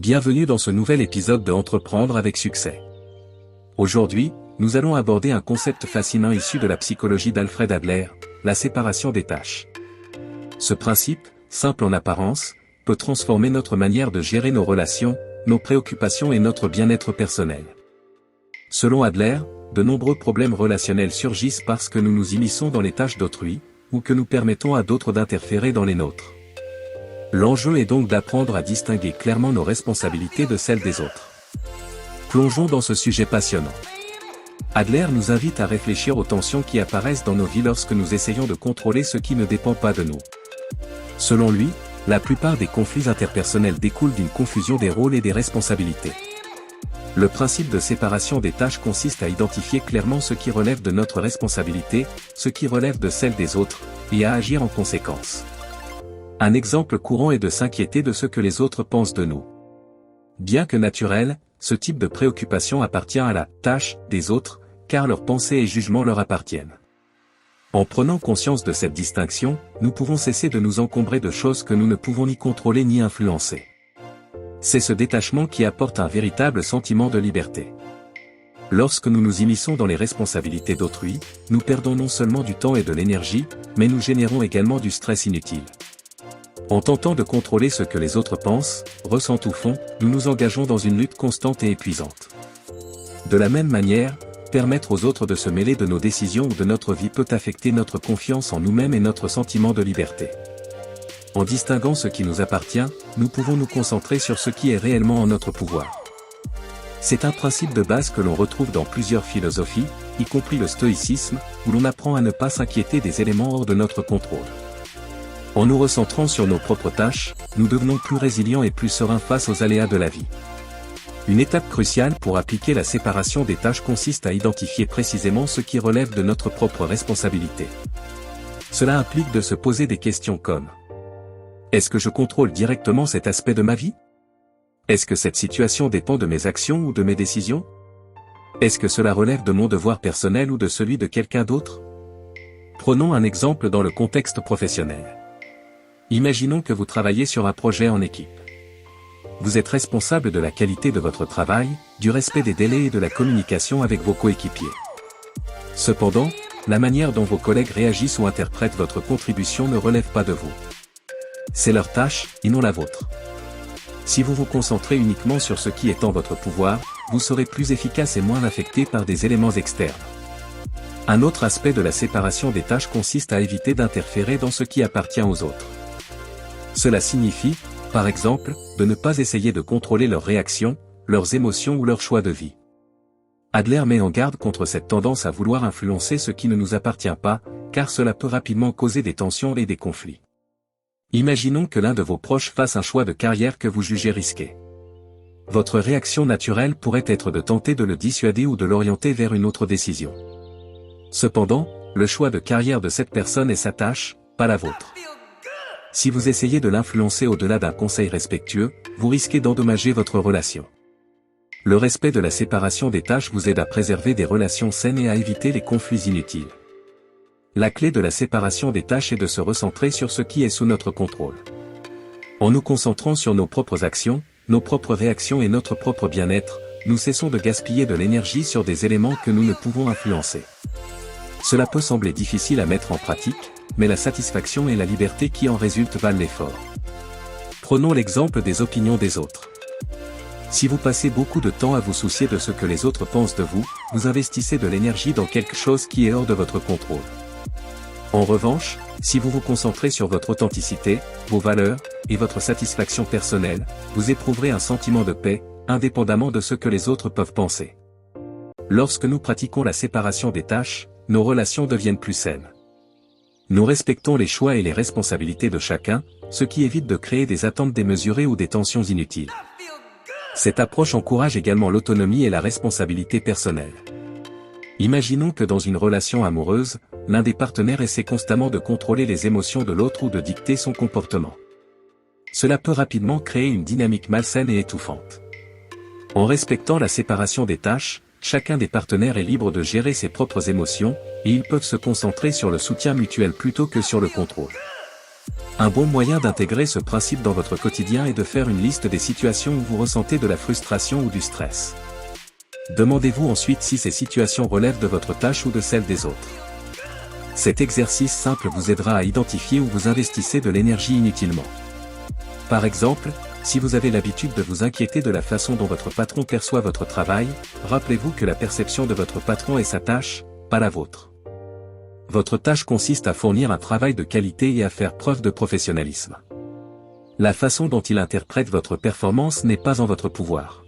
Bienvenue dans ce nouvel épisode de Entreprendre avec succès. Aujourd'hui, nous allons aborder un concept fascinant issu de la psychologie d'Alfred Adler, la séparation des tâches. Ce principe, simple en apparence, peut transformer notre manière de gérer nos relations, nos préoccupations et notre bien-être personnel. Selon Adler, de nombreux problèmes relationnels surgissent parce que nous nous immisçons dans les tâches d'autrui, ou que nous permettons à d'autres d'interférer dans les nôtres. L'enjeu est donc d'apprendre à distinguer clairement nos responsabilités de celles des autres. Plongeons dans ce sujet passionnant. Adler nous invite à réfléchir aux tensions qui apparaissent dans nos vies lorsque nous essayons de contrôler ce qui ne dépend pas de nous. Selon lui, la plupart des conflits interpersonnels découlent d'une confusion des rôles et des responsabilités. Le principe de séparation des tâches consiste à identifier clairement ce qui relève de notre responsabilité, ce qui relève de celle des autres, et à agir en conséquence. Un exemple courant est de s'inquiéter de ce que les autres pensent de nous. Bien que naturel, ce type de préoccupation appartient à la tâche des autres, car leurs pensées et jugements leur appartiennent. En prenant conscience de cette distinction, nous pouvons cesser de nous encombrer de choses que nous ne pouvons ni contrôler ni influencer. C'est ce détachement qui apporte un véritable sentiment de liberté. Lorsque nous nous immisçons dans les responsabilités d'autrui, nous perdons non seulement du temps et de l'énergie, mais nous générons également du stress inutile. En tentant de contrôler ce que les autres pensent, ressentent ou font, nous nous engageons dans une lutte constante et épuisante. De la même manière, permettre aux autres de se mêler de nos décisions ou de notre vie peut affecter notre confiance en nous-mêmes et notre sentiment de liberté. En distinguant ce qui nous appartient, nous pouvons nous concentrer sur ce qui est réellement en notre pouvoir. C'est un principe de base que l'on retrouve dans plusieurs philosophies, y compris le stoïcisme, où l'on apprend à ne pas s'inquiéter des éléments hors de notre contrôle. En nous recentrant sur nos propres tâches, nous devenons plus résilients et plus sereins face aux aléas de la vie. Une étape cruciale pour appliquer la séparation des tâches consiste à identifier précisément ce qui relève de notre propre responsabilité. Cela implique de se poser des questions comme: est-ce que je contrôle directement cet aspect de ma vie? Est-ce que cette situation dépend de mes actions ou de mes décisions? Est-ce que cela relève de mon devoir personnel ou de celui de quelqu'un d'autre? Prenons un exemple dans le contexte professionnel. Imaginons que vous travaillez sur un projet en équipe. Vous êtes responsable de la qualité de votre travail, du respect des délais et de la communication avec vos coéquipiers. Cependant, la manière dont vos collègues réagissent ou interprètent votre contribution ne relève pas de vous. C'est leur tâche, et non la vôtre. Si vous vous concentrez uniquement sur ce qui est en votre pouvoir, vous serez plus efficace et moins affecté par des éléments externes. Un autre aspect de la séparation des tâches consiste à éviter d'interférer dans ce qui appartient aux autres. Cela signifie, par exemple, de ne pas essayer de contrôler leurs réactions, leurs émotions ou leurs choix de vie. Adler met en garde contre cette tendance à vouloir influencer ce qui ne nous appartient pas, car cela peut rapidement causer des tensions et des conflits. Imaginons que l'un de vos proches fasse un choix de carrière que vous jugez risqué. Votre réaction naturelle pourrait être de tenter de le dissuader ou de l'orienter vers une autre décision. Cependant, le choix de carrière de cette personne est sa tâche, pas la vôtre. Si vous essayez de l'influencer au-delà d'un conseil respectueux, vous risquez d'endommager votre relation. Le respect de la séparation des tâches vous aide à préserver des relations saines et à éviter les conflits inutiles. La clé de la séparation des tâches est de se recentrer sur ce qui est sous notre contrôle. En nous concentrant sur nos propres actions, nos propres réactions et notre propre bien-être, nous cessons de gaspiller de l'énergie sur des éléments que nous ne pouvons influencer. Cela peut sembler difficile à mettre en pratique, mais la satisfaction et la liberté qui en résultent valent l'effort. Prenons l'exemple des opinions des autres. Si vous passez beaucoup de temps à vous soucier de ce que les autres pensent de vous, vous investissez de l'énergie dans quelque chose qui est hors de votre contrôle. En revanche, si vous vous concentrez sur votre authenticité, vos valeurs, et votre satisfaction personnelle, vous éprouverez un sentiment de paix, indépendamment de ce que les autres peuvent penser. Lorsque nous pratiquons la séparation des tâches, nos relations deviennent plus saines. Nous respectons les choix et les responsabilités de chacun, ce qui évite de créer des attentes démesurées ou des tensions inutiles. Cette approche encourage également l'autonomie et la responsabilité personnelle. Imaginons que dans une relation amoureuse, l'un des partenaires essaie constamment de contrôler les émotions de l'autre ou de dicter son comportement. Cela peut rapidement créer une dynamique malsaine et étouffante. En respectant la séparation des tâches, chacun des partenaires est libre de gérer ses propres émotions, et ils peuvent se concentrer sur le soutien mutuel plutôt que sur le contrôle. Un bon moyen d'intégrer ce principe dans votre quotidien est de faire une liste des situations où vous ressentez de la frustration ou du stress. Demandez-vous ensuite si ces situations relèvent de votre tâche ou de celle des autres. Cet exercice simple vous aidera à identifier où vous investissez de l'énergie inutilement. Par exemple, si vous avez l'habitude de vous inquiéter de la façon dont votre patron perçoit votre travail, rappelez-vous que la perception de votre patron est sa tâche, pas la vôtre. Votre tâche consiste à fournir un travail de qualité et à faire preuve de professionnalisme. La façon dont il interprète votre performance n'est pas en votre pouvoir.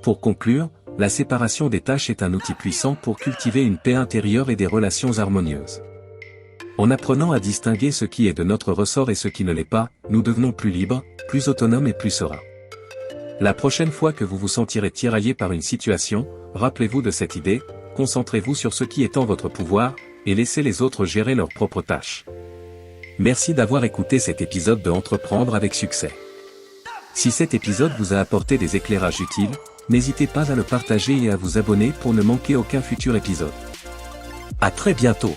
Pour conclure, la séparation des tâches est un outil puissant pour cultiver une paix intérieure et des relations harmonieuses. En apprenant à distinguer ce qui est de notre ressort et ce qui ne l'est pas, nous devenons plus libres, plus autonomes et plus sereins. La prochaine fois que vous vous sentirez tiraillé par une situation, rappelez-vous de cette idée, concentrez-vous sur ce qui est en votre pouvoir, et laissez les autres gérer leurs propres tâches. Merci d'avoir écouté cet épisode de Entreprendre avec succès. Si cet épisode vous a apporté des éclairages utiles, n'hésitez pas à le partager et à vous abonner pour ne manquer aucun futur épisode. À très bientôt.